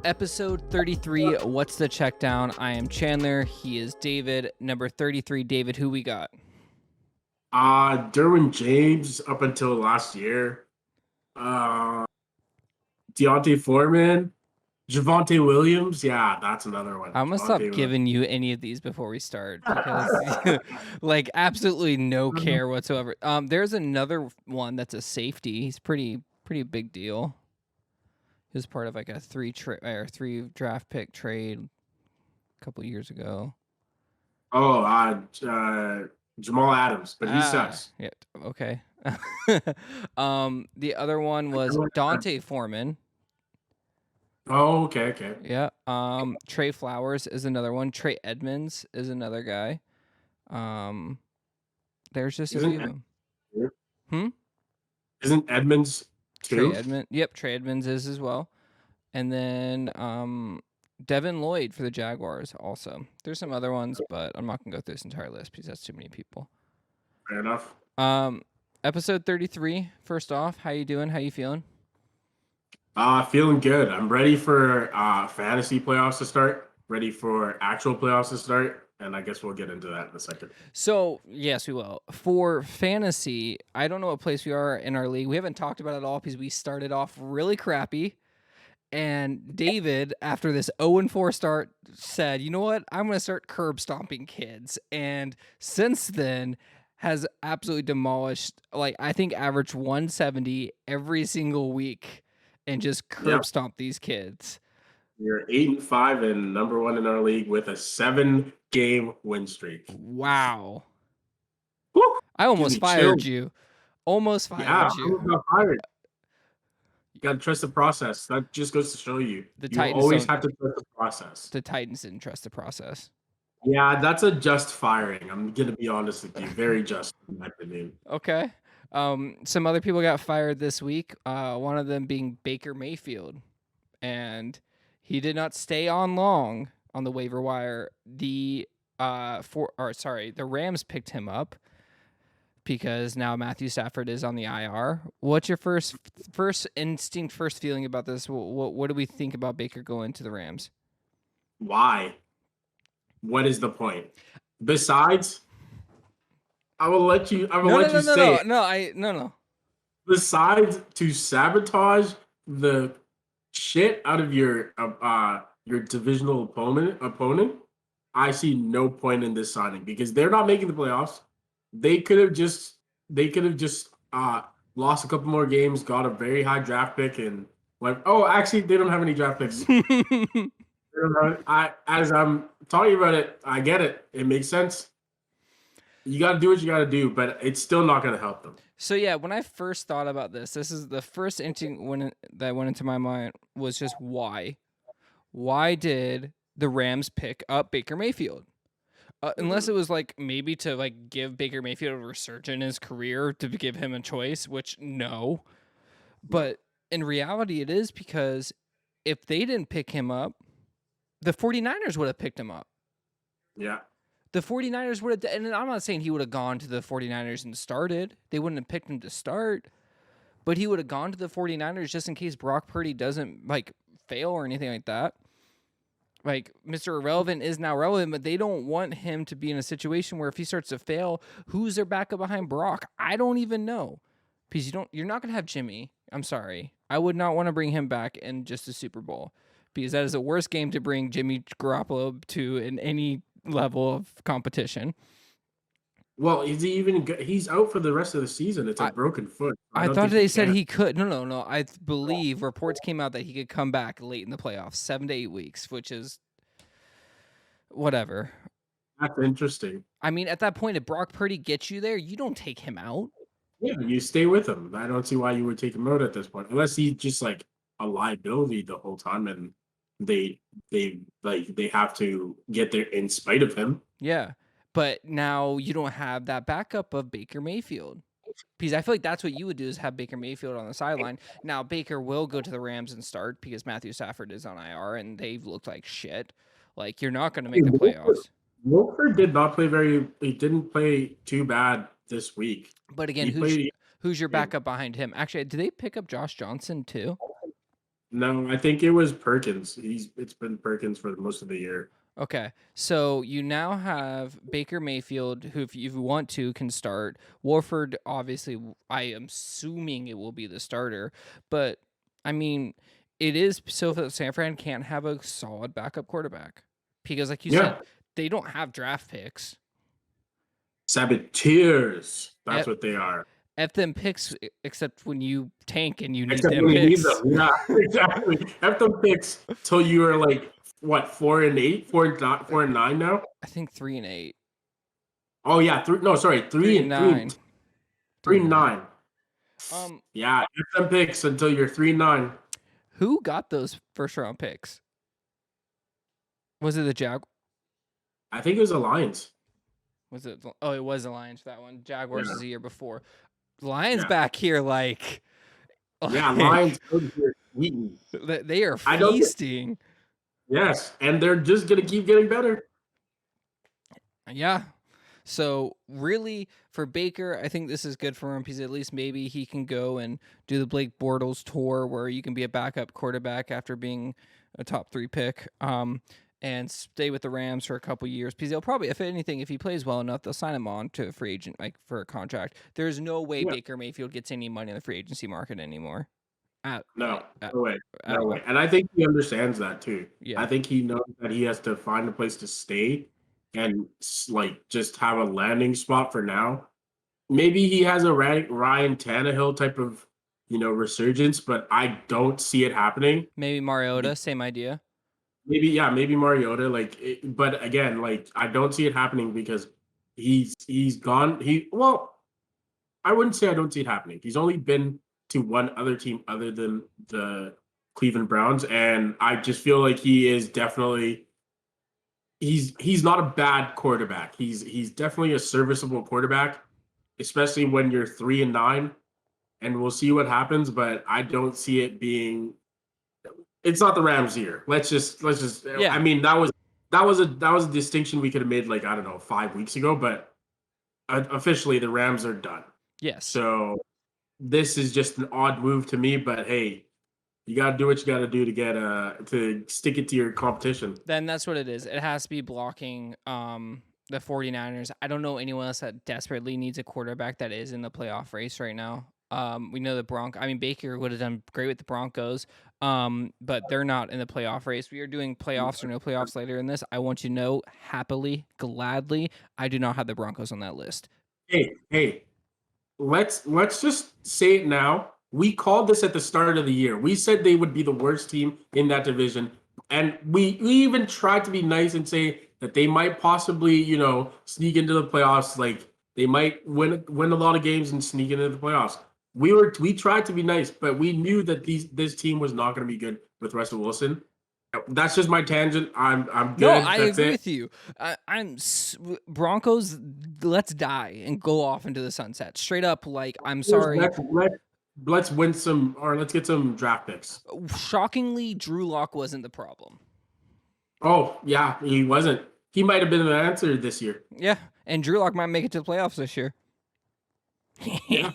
Episode 33, What's the Check Down? I am Chandler. He is David. Number 33, David, who we got? Derwin James up until last year. Uh, Deontay Foreman, Javonte Williams. Yeah, that's another one. I'm going to stop Javonte giving you any of these before we start because like absolutely no care whatsoever. There's another one that's a safety. He's pretty big deal. He was part of like a three draft pick trade a couple years ago. Jamal Adams, but he sucks. Yeah, okay. The other one was Dante Foreman. Oh, okay. Yeah. Trey Flowers is another one. Trey Edmonds is another guy. There's just a few of them. Isn't Edmonds too? Yep, Trey Edmonds is as well. And then Devin Lloyd for the Jaguars also. There's some other ones, but I'm not gonna go through this entire list because that's too many people. Fair enough. Episode 33. First off, how you doing? How you feeling? Feeling good. I'm ready for fantasy playoffs to start. Ready for actual playoffs to start. And I guess we'll get into that in a second. So, yes, we will. For fantasy, I don't know what place we are in our league. We haven't talked about it at all because we started off really crappy. And David, after this 0-4 start, said, you know what? I'm going to start curb stomping kids. And since then, has absolutely demolished, like, I think average 170 every single week and just curb stomp these kids. You're 8-5 and number one in our league with a 7-game win streak. Wow. Woo! I almost fired you. Almost fired you. I got fired. You got to trust the process. That just goes to show you. You always have to trust the process. The Titans didn't trust the process. Yeah, that's a just firing. I'm going to be honest with you. Very just, in my opinion. Okay. Some other people got fired this week. One of them being Baker Mayfield. And he did not stay on long on the waiver wire. The Rams picked him up because now Matthew Stafford is on the IR. What's your first instinct, first feeling about this? What do we think about Baker going to the Rams? Why? What is the point? Besides, I will let you. say. No. Besides, to sabotage the shit out of your divisional opponent, I see no point in this signing because they're not making the playoffs. They could have just lost a couple more games, got a very high draft pick, and went. Oh, actually, they don't have any draft picks. As I'm talking about it, I get it. It makes sense. You got to do what you got to do, but it's still not going to help them. So yeah, when I first thought about this is the first instinct that went into my mind was just why? Why did the Rams pick up Baker Mayfield? Unless it was like maybe to like give Baker Mayfield a resurgence in his career to give him a choice, which no. But in reality, it is because if they didn't pick him up, the 49ers would have picked him up. Yeah. The 49ers would have, and I'm not saying he would have gone to the 49ers and started. They wouldn't have picked him to start, but he would have gone to the 49ers just in case Brock Purdy doesn't like fail or anything like that. Like Mr. Irrelevant is now relevant, but they don't want him to be in a situation where if he starts to fail, who's their backup behind Brock? I don't even know. Because you're not going to have Jimmy. I'm sorry. I would not want to bring him back in just a Super Bowl because that is the worst game to bring Jimmy Garoppolo to in any level of competition. Well, he's out for the rest of the season. It's a broken foot. I thought they said he could. No. I believe reports came out that he could come back late in the playoffs, 7 to 8 weeks, which is whatever. That's interesting. I mean, at that point, if Brock Purdy gets you there, you don't take him out. Yeah, you stay with him. I don't see why you would take him out at this point, unless he's just like a liability the whole time, and they have to get there in spite of him. Yeah. But now you don't have that backup of Baker Mayfield. Because I feel like that's what you would do is have Baker Mayfield on the sideline. Now, Baker will go to the Rams and start because Matthew Stafford is on IR and they've looked like shit. Like, you're not going to make the playoffs. Wolford he didn't play too bad this week. But again, who's your backup behind him? Actually, did they pick up Josh Johnson too? No, I think it was Perkins. It's been Perkins for most of the year. Okay, so you now have Baker Mayfield, who, if you want to, can start. Warford, obviously, I am assuming it will be the starter, but I mean, it is so that San Fran can't have a solid backup quarterback because, like you said, Yeah, they don't have draft picks. saboteurs. That's F, what they are. F them picks, except when you tank and you need Except them when you need picks. them. Yeah, exactly. Have them picks till you are like what 4-8, 4-9 now. I think 3-8, Oh yeah, no, sorry, 3 and 9, 3 three and and 9. nine. Um, Yeah, get them picks until you're 3-9. who got those first round picks? Was it the Jag? I think it was the Lions. Was it? Oh, it was the Lions for that one. Jaguars Yeah, was the year before. Lions yeah, back here, like, yeah. Lions like coach here, Wheaton. they are I don't. feasting. Yes, and they're just gonna keep getting better. Yeah. So really, for Baker, I think this is good for him because at least maybe he can go and do the Blake Bortles tour, where you can be a backup quarterback after being a top 3 pick. And stay with the Rams for a couple years because they'll probably, if anything, if he plays well enough, they'll sign him on to a free agent, like for a contract. There's no way Yeah. Baker Mayfield gets any money in the free agency market anymore. At No, like at, no way, at no all. way. And I think he understands that too. I Yeah. think he knows that he has to find a place to stay and like just have a landing spot for now. Maybe he has a Ryan Tannehill type of resurgence, but I don't see it happening. Maybe Mariota, same idea. Maybe, yeah, maybe Mariota. But again, like I don't see it happening because he's gone. I wouldn't say I don't see it happening. He's only been to one other team other than the Cleveland Browns, and I just feel like he is definitely he's not a bad quarterback. He's definitely a serviceable quarterback, especially when you're 3-9. And we'll see what happens, but I don't see it being. It's not the Rams year. Let's just. I Yeah. mean, that was a distinction we could have made like I don't know 5 weeks ago, but officially the Rams are done. Yes. So this is just an odd move to me, but hey, you got to do what you got to do to get to stick it to your competition. Then that's what it is. It has to be blocking the 49ers. I don't know anyone else that desperately needs a quarterback that is in the playoff race right now. We know the I mean, Baker would have done great with the Broncos, but they're not in the playoff race. We are doing playoffs or no playoffs later in this. I want you to know, happily, gladly, I do not have the Broncos on that list. Hey, let's just say it now. We called this at the start of the year. We said they would be the worst team in that division, and we even tried to be nice and say that they might possibly, sneak into the playoffs. Like they might win a lot of games and sneak into the playoffs. We tried to be nice, but we knew that this team was not going to be good with Russell Wilson. That's just my tangent. I'm No, good. I That's agree it. with you. Broncos. Let's die and go off into the sunset. Straight up, like I'm sorry. Let's win some or let's get some draft picks. Shockingly, Drew Lock wasn't the problem. Oh yeah, he wasn't. He might have been the answer this year. Yeah, and Drew Lock might make it to the playoffs this year. Yeah,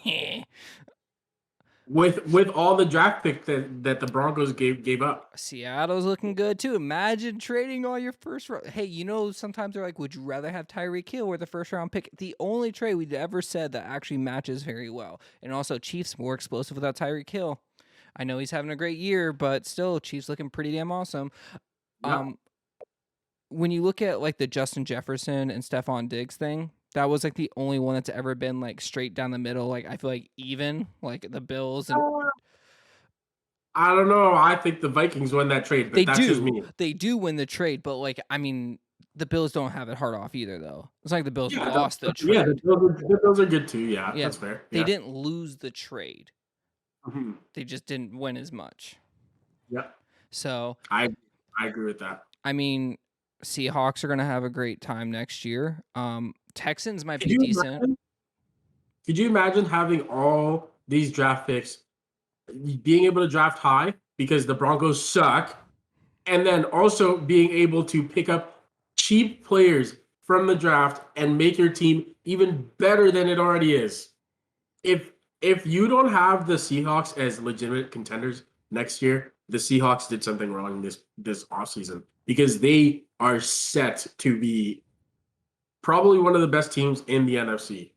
with all the draft pick that the Broncos gave up. Seattle's looking good too. Imagine trading all your first round. Hey, sometimes they're like, would you rather have Tyreek Hill or the first round pick? The only trade we've ever said that actually matches very well. And also, Chiefs more explosive without Tyreek Hill. I know he's having a great year, but still, Chiefs looking pretty damn awesome. Yeah. When you look at like the Justin Jefferson and Stephon Diggs thing, that was like the only one that's ever been like straight down the middle. Like I feel like even like the Bills and I don't know. I think the Vikings won that trade, but that's just me. they do win the trade, but like I mean, the Bills don't have it hard off either though. It's not like the Bills Yeah, lost the yeah, trade. the Bills are good too. Yeah, Yeah, that's fair. they Yeah. didn't lose the trade. Mhm. They just didn't win as much. Yeah, So I agree with that. I mean, Seahawks are gonna have a great time next year. Texans might Could be you decent. imagine? Could you imagine having all these draft picks, being able to draft high because the Broncos suck, and then also being able to pick up cheap players from the draft and make your team even better than it already is? If if you don't have the Seahawks as legitimate contenders next year, the Seahawks did something wrong this offseason because they are set to be probably one of the best teams in the NFC.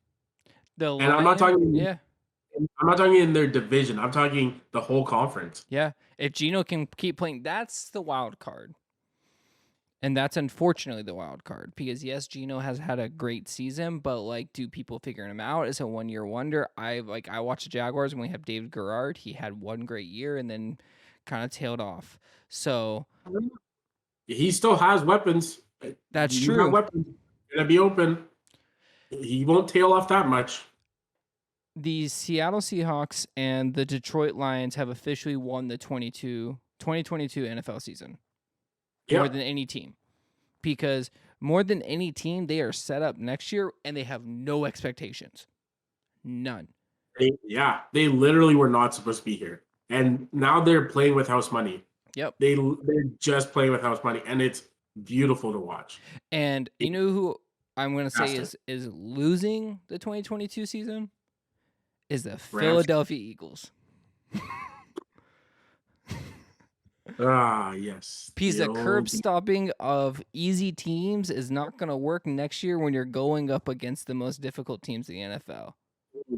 The And yeah, I'm not talking in their division. I'm talking the whole conference. yeah. If Geno can keep playing, that's the wild card. And that's unfortunately the wild card because yes, Geno has had a great season, but like, do people figure him out? Is a 1 year wonder? I watched the Jaguars when we have David Garrard. He had one great year and then kind of tailed off. So He still has weapons. that's You have true. weapons. You're gonna be open. He won't tail off that much. The Seattle Seahawks and the Detroit Lions have officially won the 2022 NFL season more Yeah. than any team because more than any team, they are set up next year and they have no expectations. None. They literally were not supposed to be here. And now they're playing with house money. Yep. They're just playing with house money, and it's beautiful to watch. And you know who I'm going to say Fantastic. is losing the 2022 season is the Rams. Philadelphia Eagles. Ah, yes. Because the curb old- stopping of easy teams is not going to work next year when you're going up against the most difficult teams in the NFL.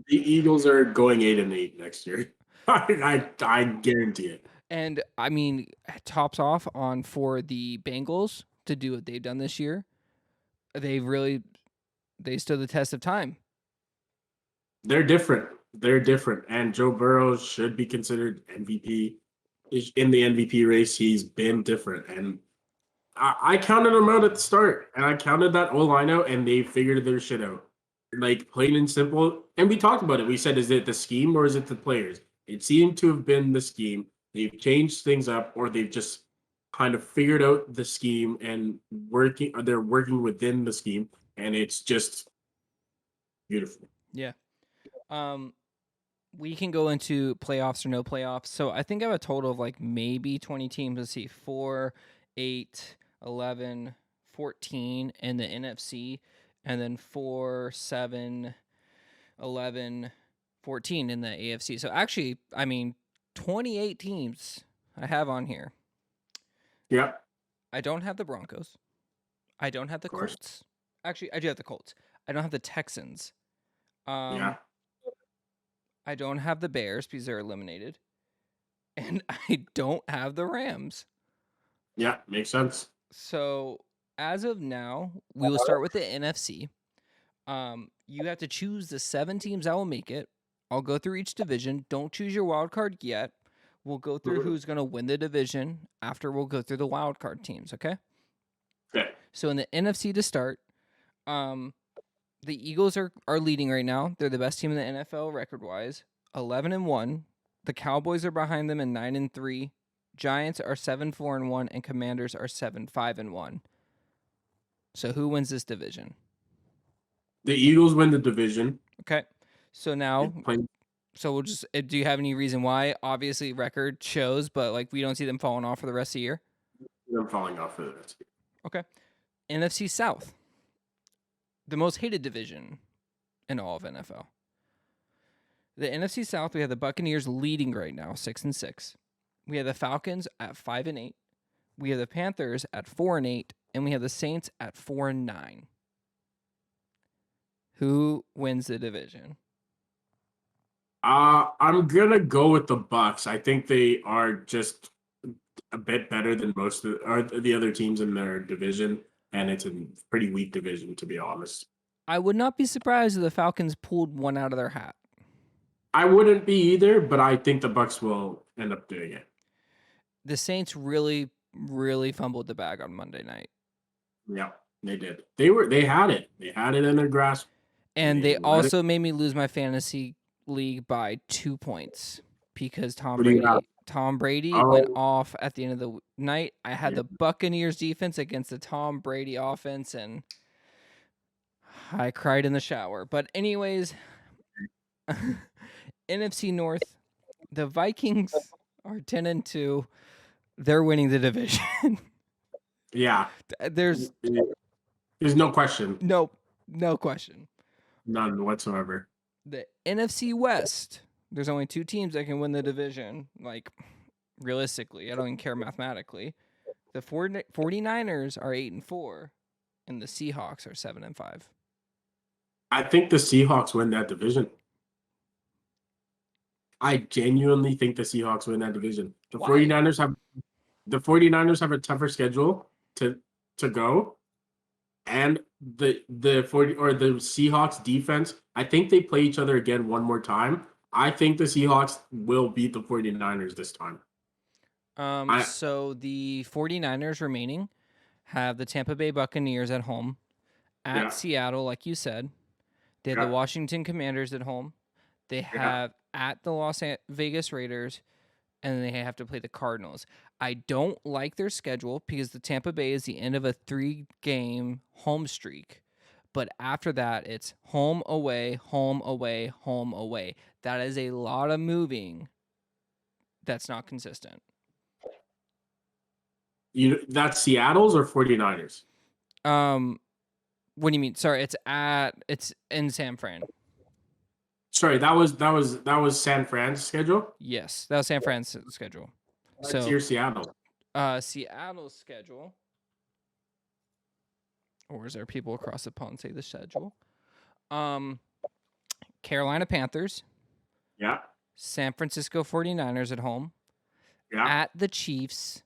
The Eagles are going 8-8 next year. I guarantee it. And I mean, tops off on for the Bengals to do what they've done this year. They stood the test of time. They're different. They're different. And Joe Burrow should be considered MVP. In the MVP race, he's been different. And I counted them out at the start. And I counted that O-line out, and they figured their shit out. Like, plain and simple. And we talked about it. We said, is it the scheme or is it the players? It seemed to have been the scheme. They've changed things up, or they've just kind of figured out the scheme and they're working within the scheme. And it's just beautiful. Yeah. We can go into playoffs or no playoffs. So I think I have a total of like maybe 20 teams. Let's see, 4, 8, 11, 14 in the NFC, and then 4, 7, 11, 14 in the AFC. So actually, I mean, 28 teams I have on here. Yeah. I don't have the Broncos. I don't have the Colts. Actually, I do have the Colts. I don't have the Texans. Yeah. I don't have the Bears because they're eliminated. And I don't have the Rams. Yeah, makes sense. So as of now, we will start with the NFC. You have to choose the 7 teams that will make it. I'll go through each division. Don't choose your wild card yet. We'll go through who's going to win the division. After, we'll go through the wild card teams, okay? Okay. So in the NFC to start, the Eagles are leading right now. They're the best team in the NFL record-wise, 11-1. The Cowboys are behind them in 9-3. Giants are 7-4-1, and Commanders are 7-5-1. So who wins this division? The Eagles win the division. Okay. So now, we'll just. Do you have any reason why? Obviously, record shows, but like we don't see them falling off for the rest of the year. Them falling off for the rest of the year. Okay. NFC South, the most hated division in all of NFL. The NFC South, we have the Buccaneers leading right now, 6-6. We have the Falcons at 5-8. We have the Panthers at 4-8, and we have the Saints at 4-9. Who wins the division? I'm gonna go with the Bucks. I think they are just a bit better than most of the other teams in their division, and it's a pretty weak division, to be honest. I would not be surprised if the Falcons pulled one out of their hat. I wouldn't be either, but I think the Bucks will end up doing it. The Saints really, really fumbled the bag on Monday night. Yeah, they did. They had it. They had it in their grasp. And they also made me lose my fantasy league by 2 points because Tom Brady went off at the end of the night. I had the Buccaneers defense against the Tom Brady offense, and I cried in the shower. But anyways, NFC North, the Vikings are 10-2. They're winning the division. Yeah. There's no question. No question. None whatsoever. The NFC West, there's only 2 teams that can win the division, like realistically. I don't even care mathematically. The 49ers are 8-4, and the Seahawks are 7-5. I think the Seahawks win that division. I genuinely think the Seahawks win that division. Why? The 49ers have a tougher schedule to go. And the 40 or the Seahawks defense, I think they play each other again one more time. I think the Seahawks will beat the 49ers this time. So the 49ers remaining have the Tampa Bay Buccaneers at home, at Yeah, Seattle, like you said. They have the yeah, Washington Commanders at home. They yeah. have at the Las Vegas Raiders, and they have to play the Cardinals. I don't like their schedule because the Tampa Bay is the end of a 3-game home streak. But after that, it's home, away, home, away, home, away. That is a lot of moving that's not consistent. That's Seattle's or 49ers? What do you mean? Sorry, it's in San Fran. Sorry, that was San Fran's schedule. Yes, that was San Fran's schedule. Let's So, hear Seattle. Seattle's schedule, or is there people across the pond say the schedule? Carolina Panthers, Yeah, San Francisco 49ers at home, yeah. at the Chiefs,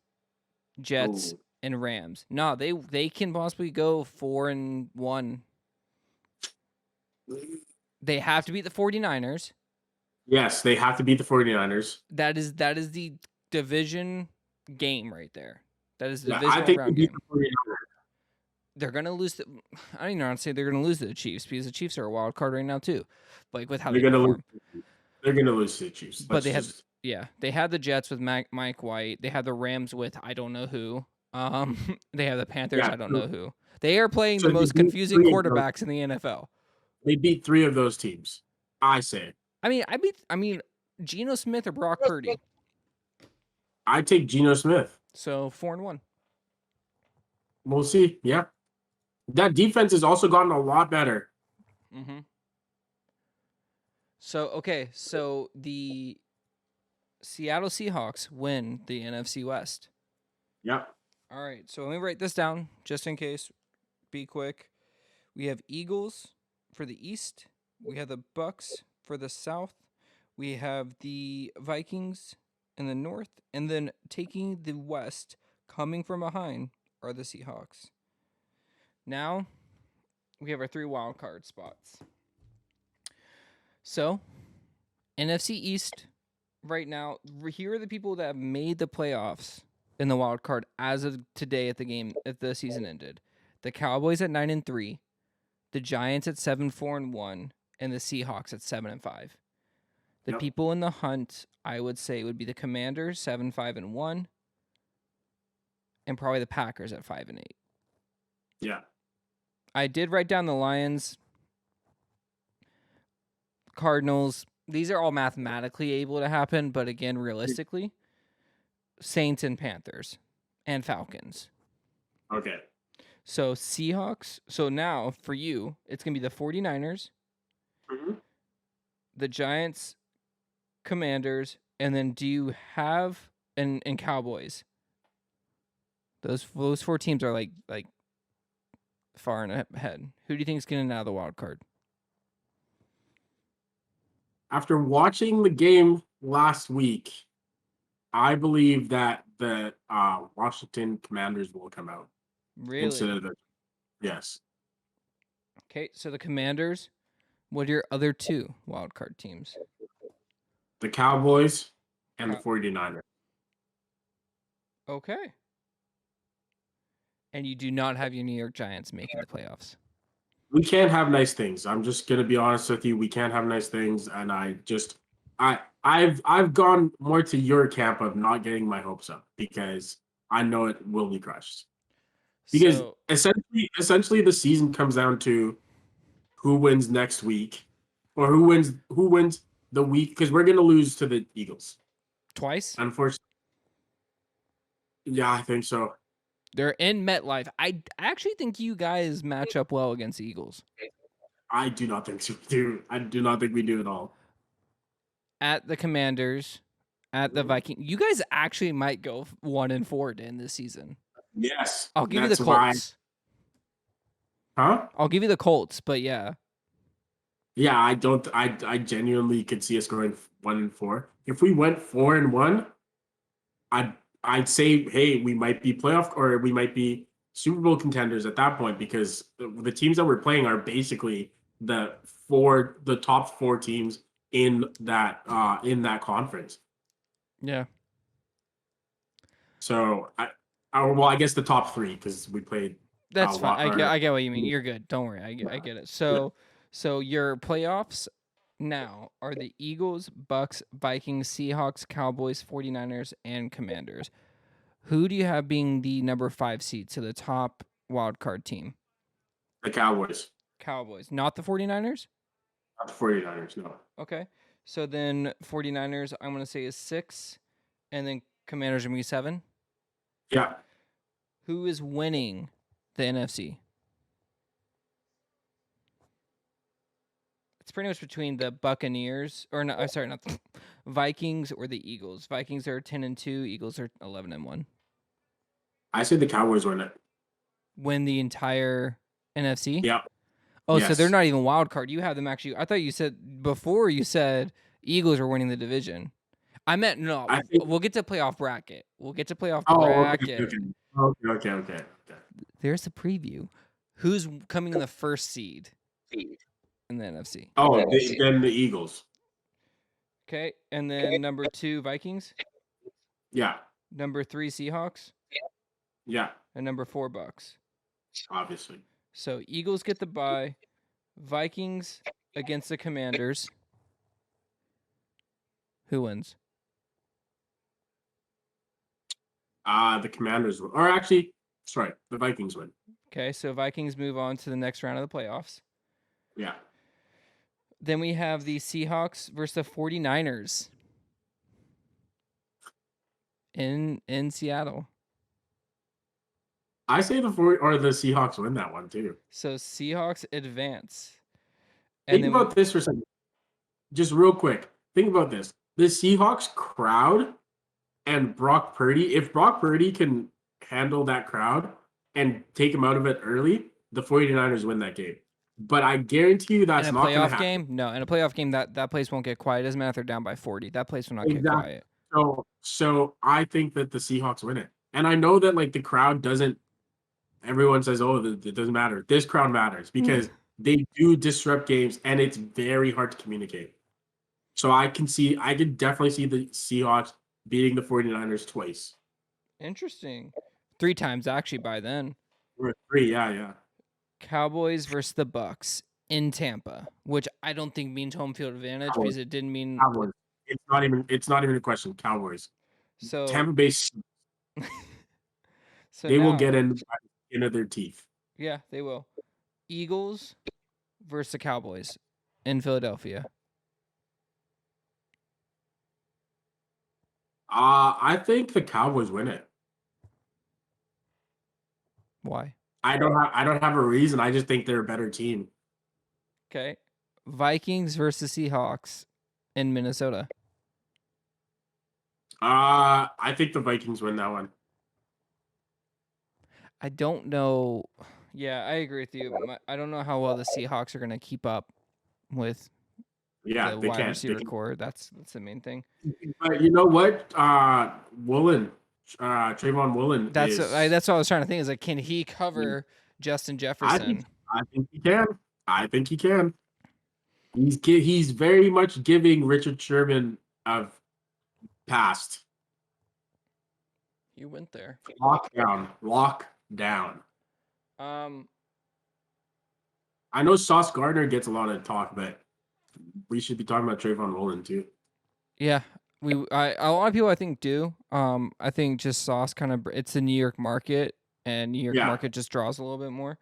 Jets, Ooh. and Rams. No, they can possibly go 4-1. They have to beat the 49ers. Yes, they have to beat the 49ers. That is the division game right there. That is the Yeah, I divisional think they round beat game. the 49ers. They're gonna lose. I don't even know how to say they're gonna lose to the Chiefs because the Chiefs are a wild card right now too, like with how They're they gonna lose. perform. They're gonna lose to the Chiefs. But Let's they had, just yeah, they had the Jets with Mike White. They had the Rams with I don't know who. They have the Panthers. yeah. I don't know who. They are playing So the they most beat confusing three of those. quarterbacks in the NFL. They beat 3 of those teams. I say. I mean, Geno Smith or Brock Purdy. I take Geno Smith. So 4-1. We'll see. Yeah. That defense has also gotten a lot better. Mm-hmm. So okay, so the Seattle Seahawks win the NFC West. Yeah. All right, so let me write this down just in case. Be quick. We have Eagles for the East. We have the Bucks for the South. We have the Vikings in the North, and then taking the West, coming from behind, are the Seahawks. Now, we have our 3 wild card spots. So, NFC East right now, here are the people that have made the playoffs in the wild card as of today at the season ended. The Cowboys at 9-3, the Giants at 7-4-1, and the Seahawks at 7-5. The Yep. people in the hunt, I would say, would be the Commanders 7-5-1, and probably the Packers at 5-8. Yeah. I did write down the Lions, Cardinals. These are all mathematically able to happen, but again, realistically, Saints and Panthers and Falcons. Okay. So Seahawks. So now for you, it's going to be the 49ers, Mm-hmm. the Giants, Commanders, and then do you have and Cowboys? Those 4 teams are like far and ahead. Who do you think is getting out of the wild card? After watching the game last week, I believe that the Washington Commanders will come out instead Really? of the. Yes. Okay, so the Commanders. What are your other 2 wild card teams? The Cowboys and the Cow- 49ers. Okay. And you do not have your New York Giants making the playoffs. We can't have nice things. I'm just gonna be honest with you. We can't have nice things, and I've gone more to your camp of not getting my hopes up because I know it will be crushed. Because So essentially the season comes down to who wins next week, or who wins the week, because we're gonna lose to the Eagles. twice Unfortunately, yeah, I think so. they're in MetLife. I actually think you guys match up well against the Eagles. I do not think so, dude. I do not think we do at all. At the Commanders, at the Viking. You guys actually might go 1-4 in this season. Yes. I'll give you the That's why. Colts. Huh? I'll give you the Colts, but yeah. Yeah, I don't. I genuinely could see us going 1-4. If we went 4-1, I'd say, hey, we might be playoff or we might be Super Bowl contenders at that point because the teams that we're playing are basically the top four teams in that conference. Yeah. So I guess the top three because we played. That's fine. I get what you mean. You're good. Don't worry. I get it. Yeah. So your playoffs now are the Eagles, Bucks, Vikings, Seahawks, Cowboys, 49ers, and Commanders. Who do you have being the number 5 seed, so the top wild card team? The Cowboys, Cowboys, not the 49ers? not the 49ers, no. Okay. So then 49ers, I'm going to say is 6, and then Commanders are going to be 7. Yeah. Who is winning the NFC? It's pretty much between the Buccaneers, or no, sorry, not the Vikings or the Eagles. Vikings are 10-2, Eagles are 11-1. I say the Cowboys win it. Win the entire NFC? Yeah. Oh, so they're Yes. not even wild card. You have them actually. I thought you said before you said Eagles are winning the division. I meant no. I think. We'll get to playoff bracket. We'll get to playoff Oh, bracket. okay. There's the preview. Who's coming in the first seed in the NFC? Oh, then the Eagles. Okay, and then number 2 Vikings. Yeah. Number 3 Seahawks. Yeah. And number 4 Bucks. Obviously. So Eagles get the bye. Vikings against the Commanders. Who wins? The Commanders win. Or actually, sorry, the Vikings win. Okay, so Vikings move on to the next round of the playoffs. Yeah. Then we have the Seahawks versus the 49ers in Seattle. I say the Seahawks win that one too. So Seahawks advance. Think about this for a second. Just real quick. Think about this. The Seahawks crowd and Brock Purdy, if Brock Purdy can handle that crowd and take him out of it early, the 49ers win that game. But I guarantee you that's not going to happen. Game? No, in a playoff game, that place won't get quiet. It doesn't matter if they're down by 40. That place will not get quiet. So I think that the Seahawks win it. And I know that like the crowd doesn't, everyone says, oh, it doesn't matter. This crowd matters because they do disrupt games and it's very hard to communicate. So I can definitely see the Seahawks beating the 49ers twice. Interesting. 3 times actually by then. Or 3, yeah. Cowboys versus the Bucks in Tampa, which I don't think means home field advantage because it didn't mean Cowboys. It's not even a question. Cowboys. So Tampa Bay. So they will get into their teeth. Yeah, they will. Eagles versus the Cowboys in Philadelphia. I think the Cowboys win it. Why? I don't have a reason. I just think they're a better team. Okay. Vikings versus Seahawks in Minnesota. I think the Vikings win that one. I don't know. Yeah, I agree with you. I don't know how well the Seahawks are going to keep up with the wide receiver core. That's the main thing. But you know what? Woolen, Trayvon Woolen. That's what I was trying to think. Is like, can he cover Justin Jefferson? I think he can. I think he can. He's very much giving Richard Sherman of past. You went there. Lock down. I know Sauce Gardner gets a lot of talk, but we should be talking about Trayvon Woolen too. Yeah, a lot of people I think do. I think just Sauce kind of it's the New York market, and New York market just draws a little bit more.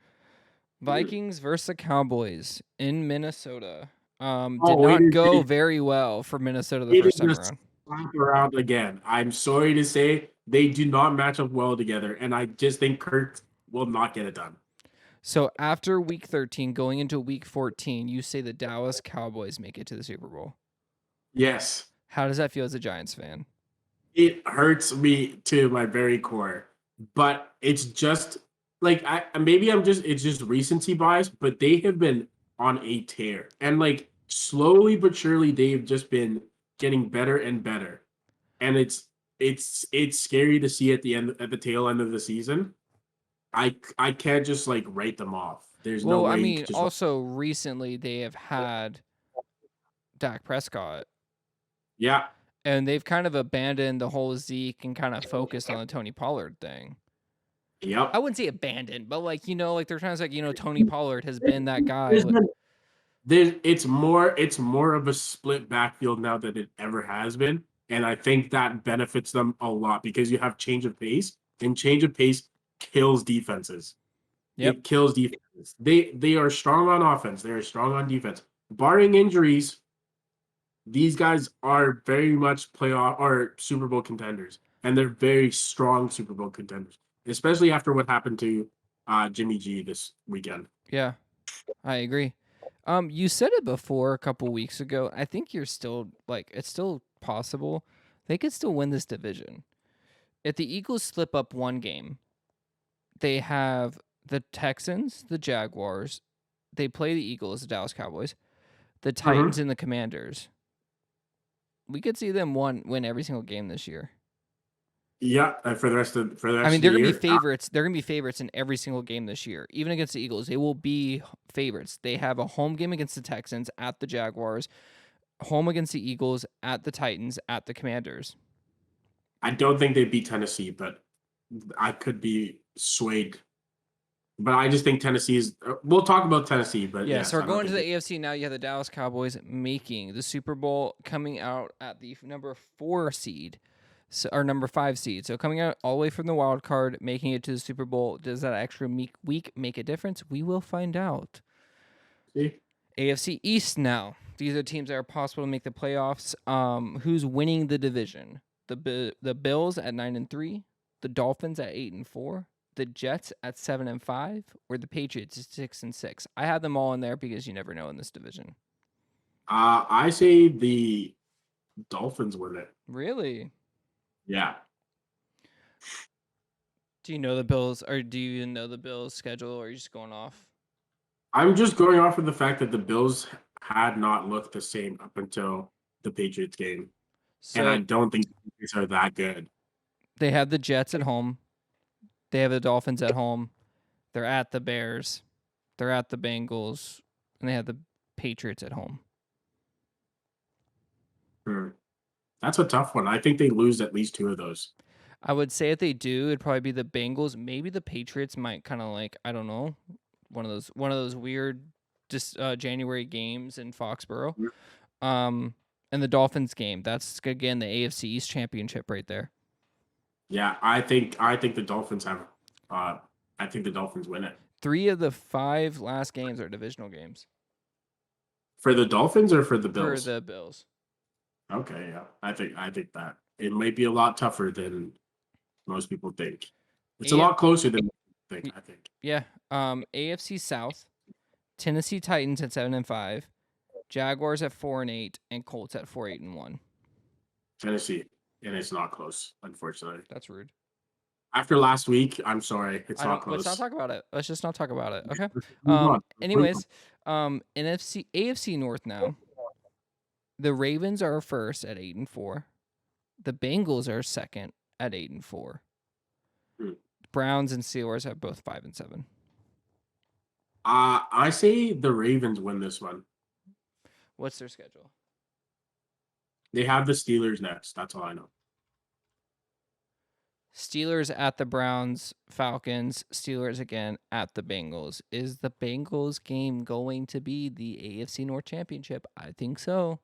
Vikings versus the Cowboys in Minnesota. Did not go very well for Minnesota the first time around. Slap around again. I'm sorry to say they do not match up well together, and I just think Kirk will not get it done. So after week 13, going into week 14, you say the Dallas Cowboys make it to the Super Bowl. Yes. How does that feel as a Giants fan? it hurts me to my very core. But it's just like it's just recency bias, but they have been on a tear. And like slowly but surely they've just been getting better and better. And it's scary to see at the tail end of the season. I can't just like write them off. There's no Well, I way you mean, could just also recently they have had Dak Prescott, yeah. and they've kind of abandoned the whole Zeke and kind of focused on the Tony Pollard thing. I Yep. wouldn't say abandoned, but like like there are times like Tony Pollard has been that guy. There's been it's more of a split backfield now than it ever has been. And I think that benefits them a lot because you have change of pace, and change of pace kills defenses. Yep. It kills defenses. They are strong on offense. They are strong on defense. Barring injuries, these guys are very much playoff or Super Bowl contenders, and they're very strong Super Bowl contenders, especially after what happened to Jimmy G this weekend. Yeah, I agree. You said it before a couple weeks ago. I think you're still like it's still possible. They could still win this division. If the Eagles slip up one game, they have the Texans, the Jaguars. They play the Eagles, the Dallas Cowboys, the Titans, Mm-hmm. and the Commanders. We could see them win every single game this year. Yeah, for the rest I mean, of the they're gonna be year. favorites. They're gonna be favorites in every single game this year, even against the Eagles. They will be favorites. They have a home game against the Texans, at the Jaguars, home against the Eagles, at the Titans, at the Commanders. I don't think they beat Tennessee, but I could be swayed. But I just think Tennessee is. We'll talk about Tennessee, but Yeah, so yes, we're I don't going to think. the AFC now. You have the Dallas Cowboys making the Super Bowl, coming out at the number 4 seed, or number 5 seed. So coming out all the way from the wild card, making it to the Super Bowl. Does that extra week make a difference? We will find out. See? AFC East now. These are teams that are possible to make the playoffs. Who's winning the division? The Bills at 9-3, the Dolphins at 8-4, the Jets at 7-5, or the Patriots at 6-6. I have them all in there because you never know in this division. I say the Dolphins win it. Really? Yeah. Do you know the Bills, or do you even know the Bills' schedule, or are you just going off? I'm just going off of the fact that the Bills had not looked the same up until the Patriots game. And I So don't think the Patriots are that good. they have the Jets at home. They have the Dolphins at home. They're at the Bears. They're at the Bengals, and they have the Patriots at home. That's a tough one. I think they lose at least 2 of those. I would say if they do, it'd probably be the Bengals. Maybe the Patriots might kind of like, I don't know, one of those weird just January games in Foxborough. And the Dolphins game. That's again the AFC East championship right there. Yeah, I think the Dolphins have I think the Dolphins win it. 3 of the 5 last games are divisional games For the Dolphins or for the for Bills? the Bills. Okay, yeah. I think that it might be a lot tougher than most people think. It's a lot closer than people think, I think. Yeah. AFC South, Tennessee Titans at 7-5, Jaguars at 4-8, and Colts at 4-8-1. Tennessee, and it's not close, unfortunately. That's rude. After last week, I'm sorry, it's not close. Let's not talk about it. Let's just not talk about it. Okay. Move on. Anyways, AFC North now. The Ravens are first at 8-4. The Bengals are second at 8-4. Browns and Steelers have both 5-7. I say the Ravens win this one. What's their schedule? They have the Steelers next. That's all I know. Steelers at the Browns, Falcons, Steelers again at the Bengals. Is the Bengals game going to be the AFC North Championship? I think so.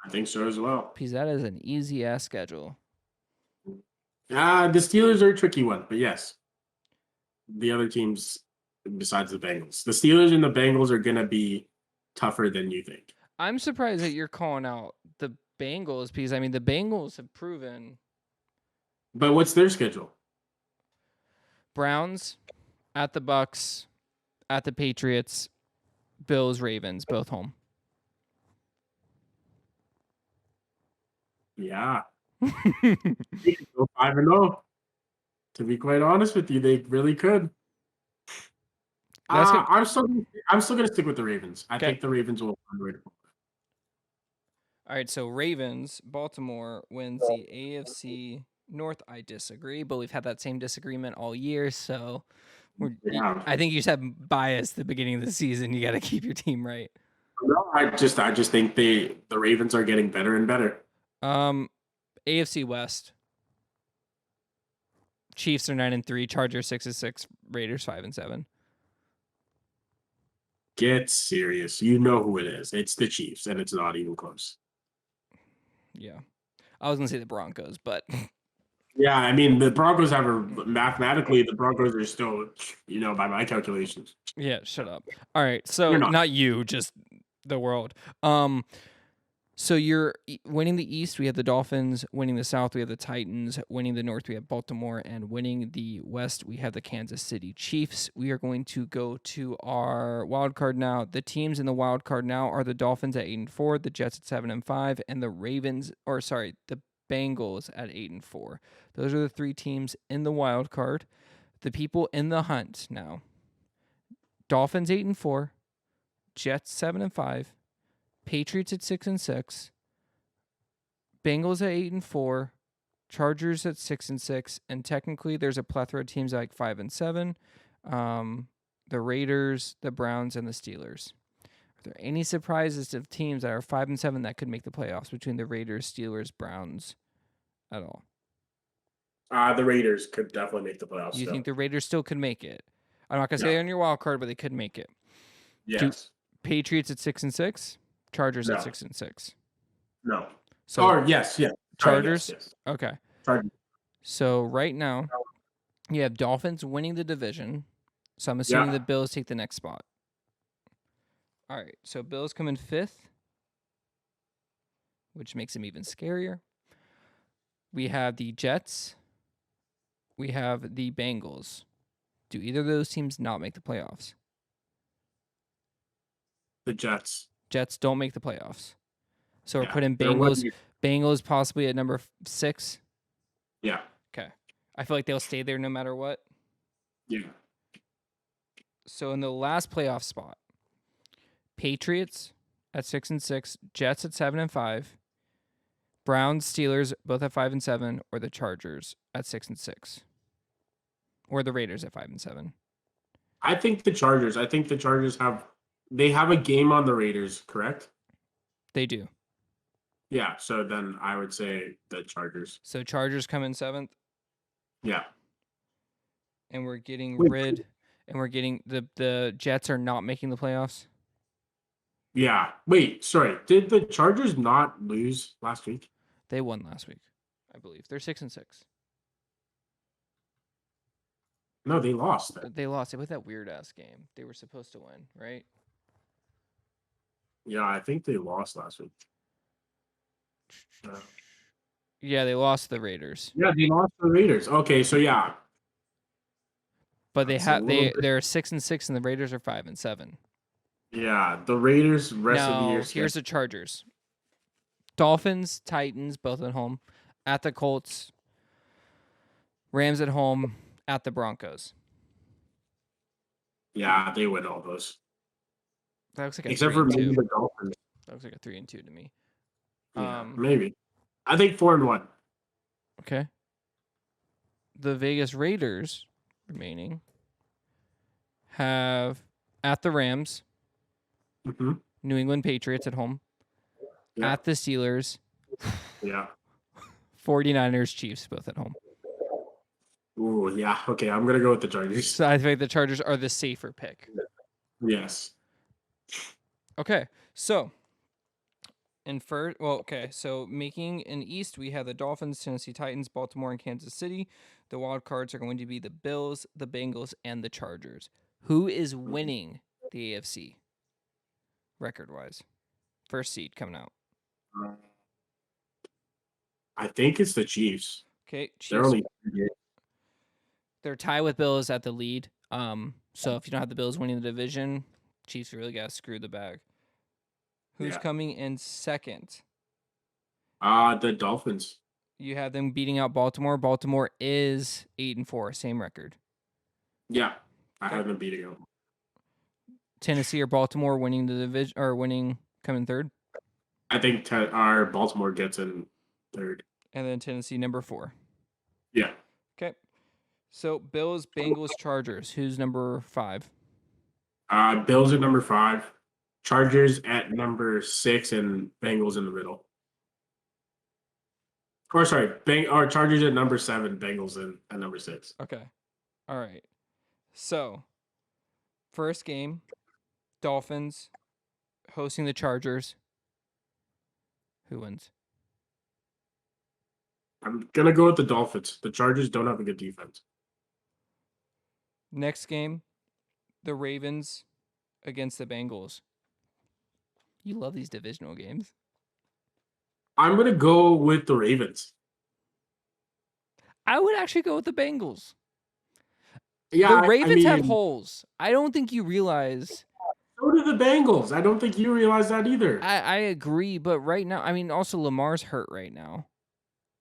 I think so as well. Because that is an easy ass schedule. The Steelers are a tricky one, but yes. The other teams besides the Bengals. The Steelers and the Bengals are going to be tougher than you think. I'm surprised that you're calling out the Bengals because, I mean, the Bengals have proven. But what's their schedule? Browns, at the Bucks, at the Patriots, Bills, Ravens, both home. Yeah. They could go 5-0. To be quite honest with you, they really could. That's good. I'm still gonna stick with the Ravens. I Okay. think the Ravens will find a way to pull All right, so Ravens, Baltimore wins the AFC North. I disagree, but we've had that same disagreement all year. So Yeah. I think you just have bias at the beginning of the season. You got to keep your team right. No, I just think the Ravens are getting better and better. AFC West. Chiefs are 9-3, Chargers 6-6, Raiders 5-7. Get serious. You know who it is. It's the Chiefs, and it's not even close. Yeah, I was gonna say the Broncos, but Yeah, I mean the Broncos mathematically the Broncos are still, by my calculations. yeah, shut up. All right, so You're not. not you, just the world. So you're winning the East, we have the Dolphins. Winning the South, we have the Titans. Winning the North, we have Baltimore. And winning the West, we have the Kansas City Chiefs. We are going to go to our wild card now. The teams in the wild card now are the Dolphins at 8-4, the Jets at 7-5, and the the Bengals at 8-4. Those are the three teams in the wild card. The people in the hunt now: Dolphins 8-4, Jets 7-5. Patriots at 6-6, Bengals at 8-4, Chargers at 6-6, and technically there's a plethora of teams like 5-7. The Raiders, the Browns, and the Steelers. Are there any surprises of teams that are 5-7 that could make the playoffs between the Raiders, Steelers, Browns at all? The Raiders could definitely make the playoffs. You still. think the Raiders still could make it? I'm not gonna say No. they're on your wild card, but they could make it. Yes. Patriots at 6-6, Chargers No. at 6-6. No. So Or yes. Sorry, Chargers. yes. Okay. Chargers. So right now, you have Dolphins winning the division. So I'm assuming Yeah. the Bills take the next spot. All right. So Bills come in 5th, which makes them even scarier. We have the Jets. We have the Bengals. Do either of those teams not make the playoffs? The Jets. Jets don't make the playoffs. So we're Yeah, putting they're one Bengals. year. Bengals possibly at number 6. Yeah. Okay. I feel like they'll stay there no matter what. Yeah. So in the last playoff spot, Patriots at 6-6, Jets at 7-5, Browns, Steelers both at 5-7, or the Chargers at 6-6, or the Raiders at 5-7. I think the Chargers. have a game on the Raiders, correct? They do. Yeah. So then I would say the Chargers. So Chargers come in 7th, Yeah. and we're getting Wait. and we're getting the Jets are not making the playoffs. Yeah. Wait. Sorry. Did the Chargers not lose last week? They won last week, I believe. They're 6-6. No, they lost. Then. They lost it with that weird ass game. They were supposed to win, right? Yeah, I think they lost last week. Yeah, they lost to the Raiders. Yeah, they lost to the Raiders. Okay, so yeah. But That's a little bit- they're 6-6 and the Raiders are 5-7. Yeah, the Raiders rest of the Now year. here's the Chargers. Dolphins, Titans, both at home. At the Colts. Rams at home. At the Broncos. Yeah, they win all those. That looks like a Except for 3-2. maybe the Dolphins. That looks like a 3-2 to me. Yeah, maybe. I think 4-1. Okay. The Vegas Raiders remaining have at the Rams, Mm-hmm. New England Patriots at home, Yeah. at the Steelers, Yeah. 49ers, Chiefs both at home. Ooh, yeah. Okay, I'm gonna go with the Chargers. So I think the Chargers are the safer pick. Yes. Okay, so so making an East, we have the Dolphins, Tennessee Titans, Baltimore, and Kansas City. The wild cards are going to be the Bills, the Bengals, and the Chargers. Who is winning the AFC record-wise? First seed coming out. I think it's the Chiefs. Okay, Chiefs. They're only. They're tied with Bills at the lead. So if you don't have the Bills winning the division, Chiefs really got to screw the bag. Who's coming in second? The Dolphins. You have them beating out Baltimore. Baltimore is 8-4, same record. Yeah, I have them beating them. Tennessee or Baltimore winning the division or coming third. I think our Baltimore gets in third. And then Tennessee number 4. Yeah. Okay. So Bills, Bengals, Chargers. Who's number 5? Bills at number 5, Chargers at number 6, and Bengals in the middle. Or sorry, Chargers at number 7, Bengals at number 6. Okay. All right. So first game, Dolphins hosting the Chargers. Who wins? I'm gonna go with the Dolphins. The Chargers don't have a good defense. Next game, the Ravens against the Bengals. You love these divisional games. I'm gonna go with the Ravens. I would actually go with the Bengals. Yeah, the Ravens have holes. I don't think you realize. So do the Bengals. I don't think you realize that either. I agree, but right now, I mean, also Lamar's hurt right now.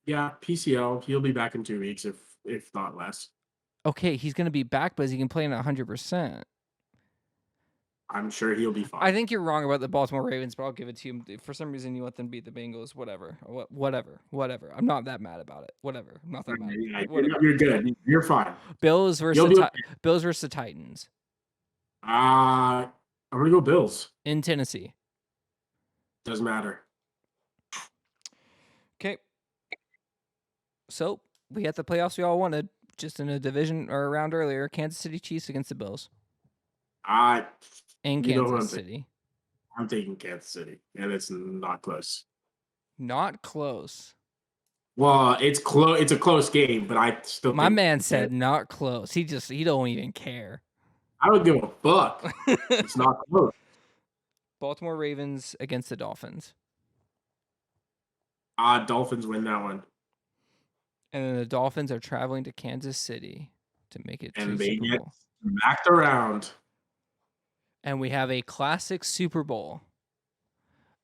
Yeah, PCL. He'll be back in 2 weeks, if not less. Okay, he's going to be back, but he can play in 100%. I'm sure he'll be fine. I think you're wrong about the Baltimore Ravens, but I'll give it to you. For some reason, you want them to beat the Bengals. Whatever. I'm not that mad about it. Whatever. I'm not that mad. Yeah, you're good. You're fine. Bills versus the Titans. I'm gonna go Bills in Tennessee. Doesn't matter. Okay. So we got the playoffs we all wanted, just in a division or a round earlier. Kansas City Chiefs against the Bills. In Kansas City. I'm taking Kansas City, and it's not close. Not close. Well, it's close. It's a close game, but I still. My man said not close. He don't even care. I don't give a fuck. It's not close. Baltimore Ravens against the Dolphins. Dolphins win that one. And then the Dolphins are traveling to Kansas City to make it to Super Bowl. Smacked around. And we have a classic Super Bowl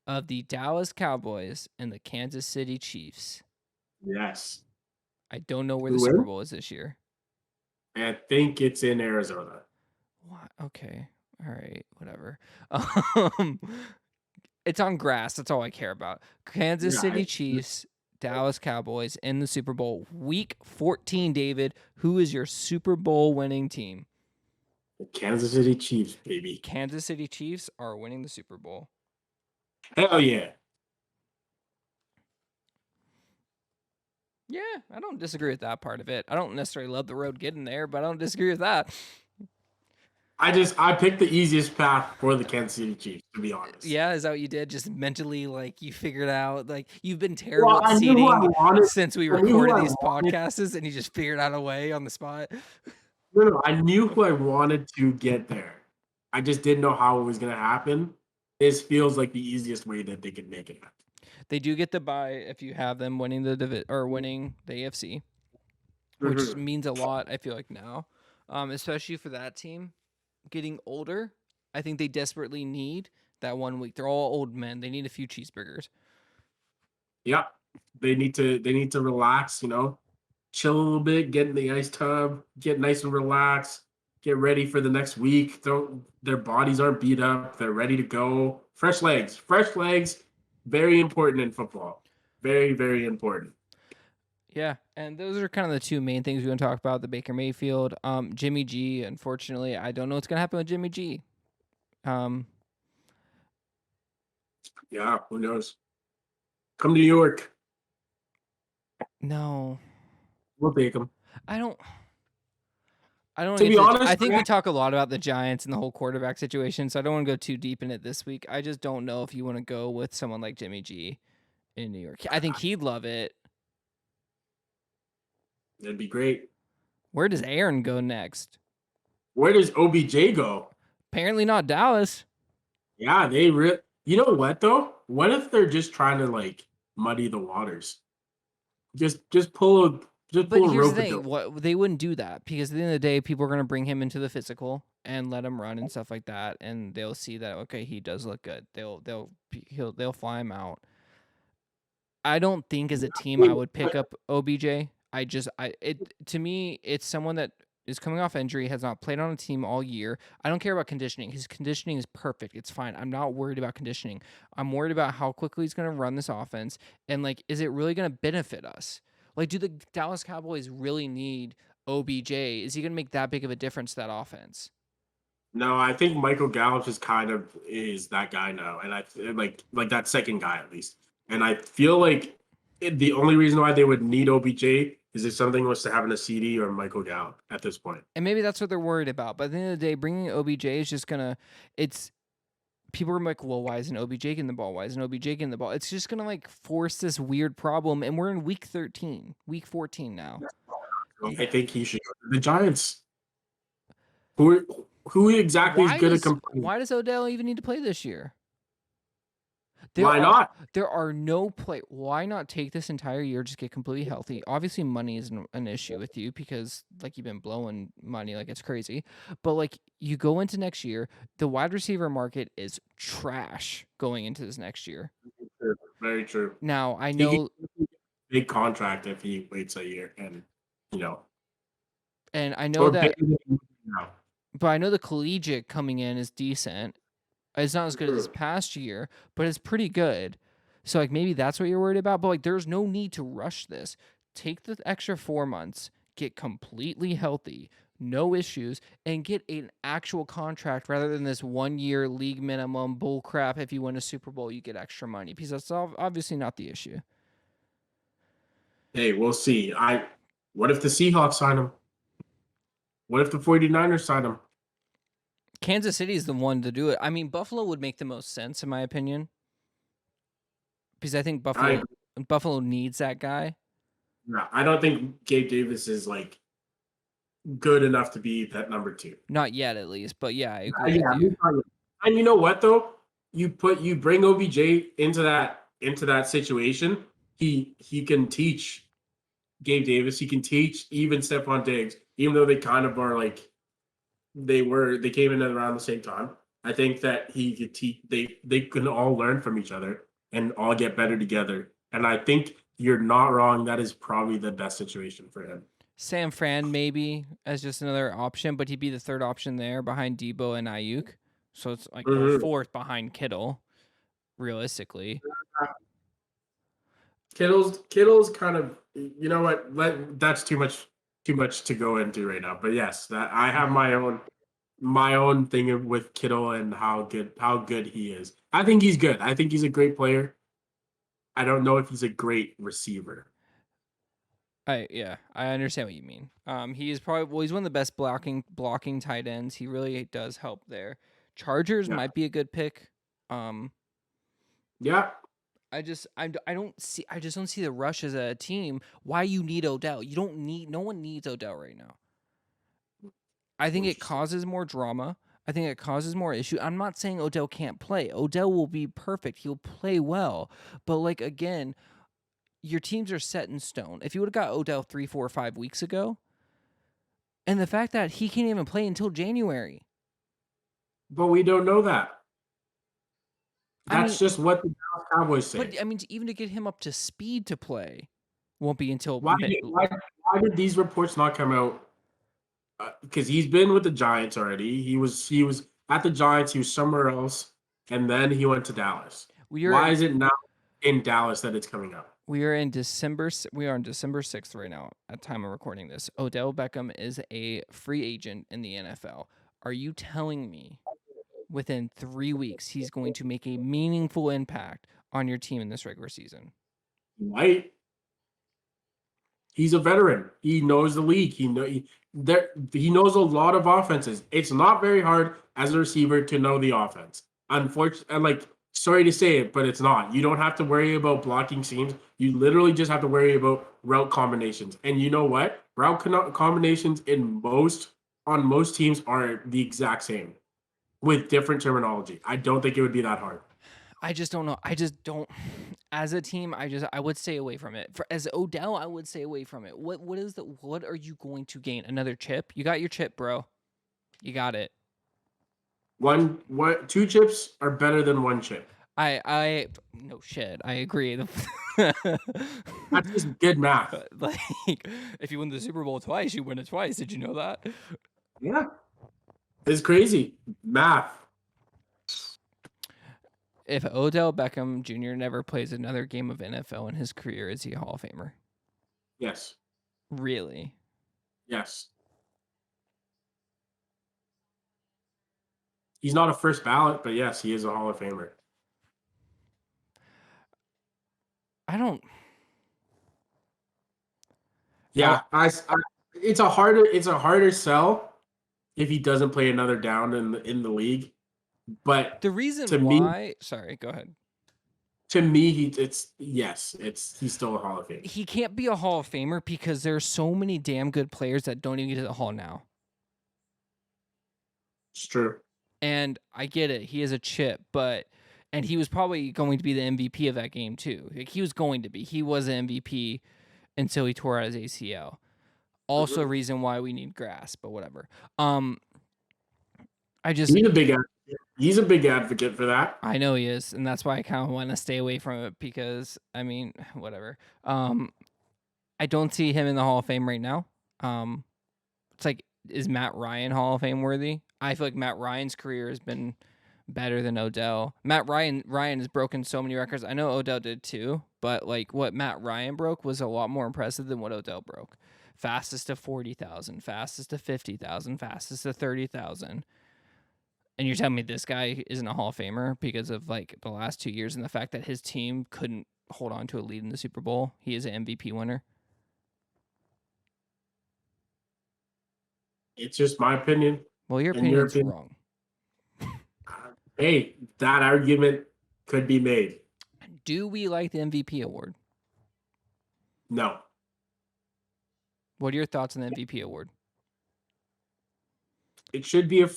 of the Dallas Cowboys and the Kansas City Chiefs. Yes. I don't know where the Super Bowl is this year. I think it's in Arizona. What? Okay. All right. Whatever. It's on grass. That's all I care about. Kansas City Chiefs, Dallas Cowboys in the Super Bowl. Week 14, David. Who is your Super Bowl winning team? The Kansas City Chiefs, baby. Kansas City Chiefs are winning the Super Bowl. Hell yeah. Yeah, I don't disagree with that part of it. I don't necessarily love the road getting there, but I don't disagree with that. I picked the easiest path for the Kansas City Chiefs, to be honest. Yeah, is that what you did? Just mentally, like, you figured out, like, you've been terrible at seeding since we recorded these podcasts, and you just figured out a way on the spot. No, I knew who I wanted to get there. I just didn't know how it was going to happen. This feels like the easiest way that they could make it happen. They do get the bye if you have them winning winning the AFC, which means a lot, I feel like, now, especially for that team. Getting older, I think they desperately need that 1 week. They're all old men. They need a few cheeseburgers. Yeah, they need to relax, chill a little bit, get in the ice tub, get nice and relaxed, get ready for the next week. Their bodies aren't beat up. They're ready to go. Fresh legs, very important in football. Very, very important. Yeah, and those are kind of the two main things we want to talk about, the Baker Mayfield. Jimmy G, unfortunately, I don't know what's going to happen with Jimmy G. Yeah, who knows? Come to New York. No. We'll take him. I don't. To be honest, I think we talk a lot about the Giants and the whole quarterback situation, so I don't want to go too deep in it this week. I just don't know if you want to go with someone like Jimmy G in New York. I think he'd love it. That'd be great. Where does Aaron go next? Where does OBJ go? Apparently not Dallas. Yeah, you know what though? What if they're just trying to muddy the waters? Just pull a But here's the thing: they wouldn't do that because at the end of the day, people are going to bring him into the physical and let him run and stuff like that, and they'll see that he does look good. They'll fly him out. I don't think as a team I would pick up OBJ. To me, it's someone that is coming off injury, has not played on a team all year. I don't care about conditioning. His conditioning is perfect. It's fine. I'm not worried about conditioning. I'm worried about how quickly he's going to run this offense and like, is it really going to benefit us? Like, do the Dallas Cowboys really need OBJ? Is he going to make that big of a difference to that offense? No, I think Michael Gallup just kind of is that guy now, and like that second guy at least. And I feel like the only reason why they would need OBJ is if something was to happen to CD or Michael Gallup at this point. And maybe that's what they're worried about. But at the end of the day, bringing OBJ is just gonna. It's people are like, well, why isn't OBJ getting the ball? Why isn't OBJ getting the ball? It's just gonna like force this weird problem. And we're in week 13, week 14 now. I think he should go to the Giants. Who exactly is good at complaining? Why does Odell even need to play this year? Why not? There are no play. Why not take this entire year, just get completely healthy? Obviously, money is an issue with you because like you've been blowing money like it's crazy. But like you go into next year, the wide receiver market is trash going into this next year. Very true. Now I know big contract if he waits a year, and I know that, now. but I know the collegiate coming in is decent. It's not as good as this past year, but it's pretty good. So like maybe that's what you're worried about. But like there's no need to rush this. Take the extra 4 months, get completely healthy, no issues, and get an actual contract rather than this 1 year league minimum bull crap. If you win a Super Bowl, you get extra money because that's obviously not the issue. Hey, we'll see. What if the Seahawks sign him? What if the 49ers sign him? Kansas City is the one to do it. I mean, Buffalo would make the most sense in my opinion because I think Buffalo needs that guy. No, I don't think Gabe Davis is like good enough to be that number 2. Not yet, at least. But yeah, I agree with you. And you know what though? You bring OBJ into that situation. He can teach Gabe Davis. He can teach even Stephon Diggs, even though they kind of are like they came in around the same time. I think that he could teach. They can all learn from each other and all get better together. And I think you're not wrong. That is probably the best situation for him. Sam Fran maybe as just another option, but he'd be the third option there behind Debo and Ayuk. So it's like fourth behind Kittle, realistically. Kittle's kind of, you know what? That's too much to go into right now. But yes, that I have my own thing with Kittle and how good he is. I think he's good. I think he's a great player. I don't know if he's a great receiver. I understand what you mean. He's one of the best blocking tight ends. He really does help there. Chargers might be a good pick. Yeah. I just don't see the rush as a team. Why you need Odell? No one needs Odell right now. I think it causes more drama. I think it causes more issue. I'm not saying Odell can't play. Odell will be perfect. He'll play well. But like again, your teams are set in stone. If you would have got Odell 3, 4, 5 weeks ago, and the fact that he can't even play until January. But we don't know that. That's just what the Dallas Cowboys say. But I mean, even to get him up to speed to play won't be until why did these reports not come out? Because he's been with the Giants already. He was at the Giants. He was somewhere else, and then he went to Dallas. Why is it now in Dallas that it's coming out? We are on December 6th right now at time of recording this. Odell Beckham is a free agent in the NFL. Are you telling me within 3 weeks he's going to make a meaningful impact on your team in this regular season? Right. He's a veteran. He knows the league. He knows a lot of offenses. It's not very hard as a receiver to know the offense. Unfortunately, sorry to say it, but it's not. You don't have to worry about blocking seams. You literally just have to worry about route combinations. And you know what? Route combinations on most teams are the exact same with different terminology. I don't think it would be that hard. I just don't know. I just don't. As a team, I would stay away from it. As Odell, I would stay away from it. What are you going to gain? Another chip? You got your chip, bro. You got it. 2 chips are better than 1 chip. no shit. I agree. That's just good math. Like, if you win the Super Bowl twice, you win it twice. Did you know that? Yeah, it's crazy math. If Odell Beckham Jr. never plays another game of NFL in his career, is he a Hall of Famer? Yes, Really? yes. He's not a first ballot, but yes, he is a Hall of Famer. I don't. Yeah, it's a harder sell if he doesn't play another down in the league. But The reason to me, why. Sorry, go ahead. he's still a Hall of Famer. He can't be a Hall of Famer because there are so many damn good players that don't even get to the Hall now. It's true. And I get it. He is a chip, and he was probably going to be the MVP of that game too. Like, he was going to be. He was an MVP until he tore out his ACL. Also, a reason why we need grass, but whatever. He's a big advocate for that. I know he is, and that's why I kind of want to stay away from it because, I mean, whatever. I don't see him in the Hall of Fame right now. It's like, is Matt Ryan Hall of Fame worthy? I feel like Matt Ryan's career has been better than Odell. Ryan has broken so many records. I know Odell did too, but like what Matt Ryan broke was a lot more impressive than what Odell broke. Fastest to 40,000, fastest to 50,000, fastest to 30,000. And you're telling me this guy isn't a Hall of Famer because of like the last 2 years and the fact that his team couldn't hold on to a lead in the Super Bowl? He is an MVP winner. It's just my opinion. Well, your opinion's wrong. Hey, that argument could be made. Do we like the MVP award? No. What are your thoughts on the MVP award? It should be a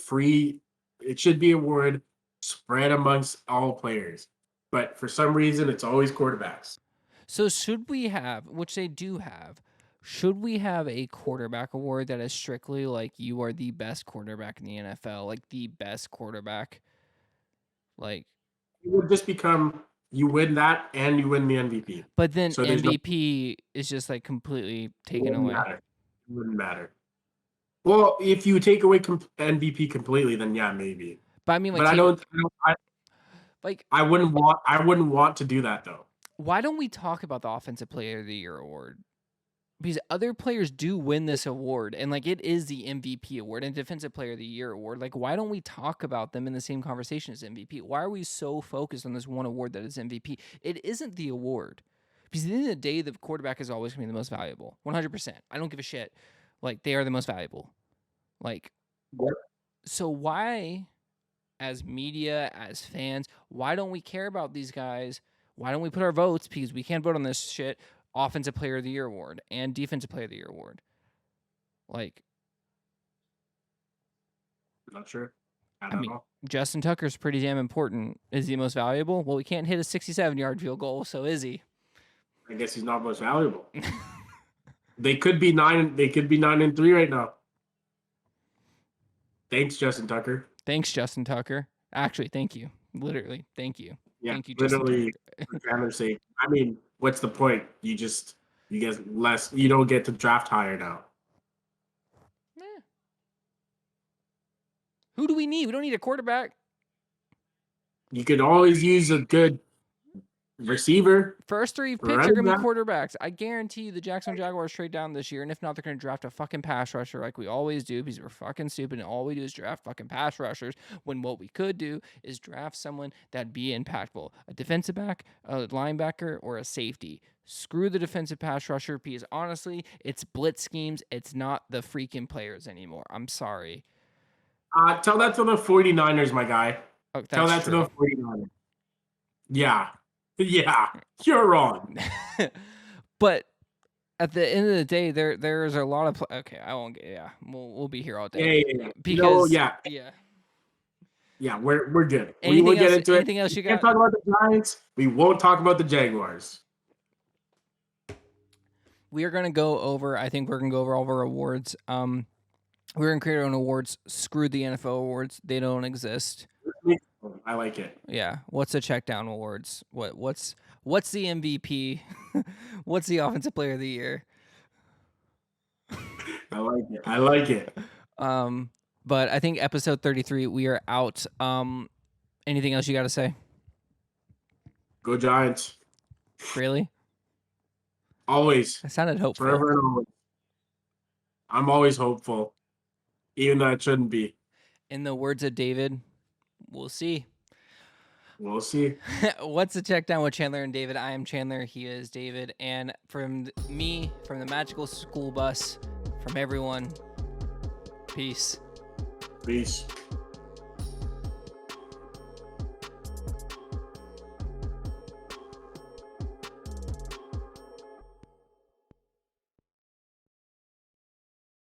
award spread amongst all players. But for some reason, it's always quarterbacks. So should we have, which they do have, should we have a quarterback award that is strictly like you are the best quarterback in the NFL, like the best quarterback? Like, it would just become you win that and you win the MVP. But then so MVP is just like completely taken away. It wouldn't matter. Well, if you take away MVP completely, then yeah, maybe. But I mean, like, I wouldn't want to do that though. Why don't we talk about the Offensive Player of the Year award? Because other players do win this award, and like it is the MVP award and Defensive Player of the Year award. Like, why don't we talk about them in the same conversation as MVP? Why are we so focused on this one award that is MVP? It isn't the award. Because at the end of the day, the quarterback is always going to be the most valuable. 100%. I don't give a shit. Like, they are the most valuable. Like, yep. So why, as media, as fans, why don't we care about these guys? Why don't we put our votes, because we can't vote on this shit, Offensive Player of the Year award and Defensive Player of the Year award? Like, not sure. I mean, Justin Tucker's pretty damn important. Is he most valuable? Well, we can't hit a 67-yard field goal, so is he? I guess he's not most valuable. They could be 9-3 right now. Thanks, Justin Tucker. Thanks, Justin Tucker. Actually, thank you. Literally, thank you. Yeah, thank you, literally, for Chandler's sake. I mean, what's the point? You get less. You don't get to draft higher now. Who do we need? We don't need a quarterback. You could always use a good receiver. First 3 picks are going to be quarterbacks. I guarantee you the Jacksonville Jaguars trade down this year, and if not, they're going to draft a fucking pass rusher like we always do because we're fucking stupid, and all we do is draft fucking pass rushers when what we could do is draft someone that'd be impactful. A defensive back, a linebacker, or a safety. Screw the defensive pass rusher because, honestly, it's blitz schemes. It's not the freaking players anymore. I'm sorry. Tell that to the 49ers, my guy. Oh, tell that to the 49ers. Yeah. Yeah, you're wrong. But at the end of the day, there's a lot of okay. I won't get. Yeah, we'll be here all day. Yeah. Because yeah. We're good. We will get into anything else you got? Can't talk about the Giants. We won't talk about the Jaguars. We are gonna go over. I think we're gonna go over all of our awards. We're gonna create our own awards. Screw the NFL awards. They don't exist. I like it. Yeah. What's the check down awards? What's the MVP? What's the offensive player of the year? I like it. I like it. But I think episode 33, we are out. Anything else you got to say? Go Giants. Really? Always. I sounded hopeful. Forever and always. I'm always hopeful, even though it shouldn't be. In the words of David, we'll see. We'll see. What's the check down with Chandler and David? I am Chandler. He is David. And from me, from the Magical School Bus, from everyone, peace. Peace.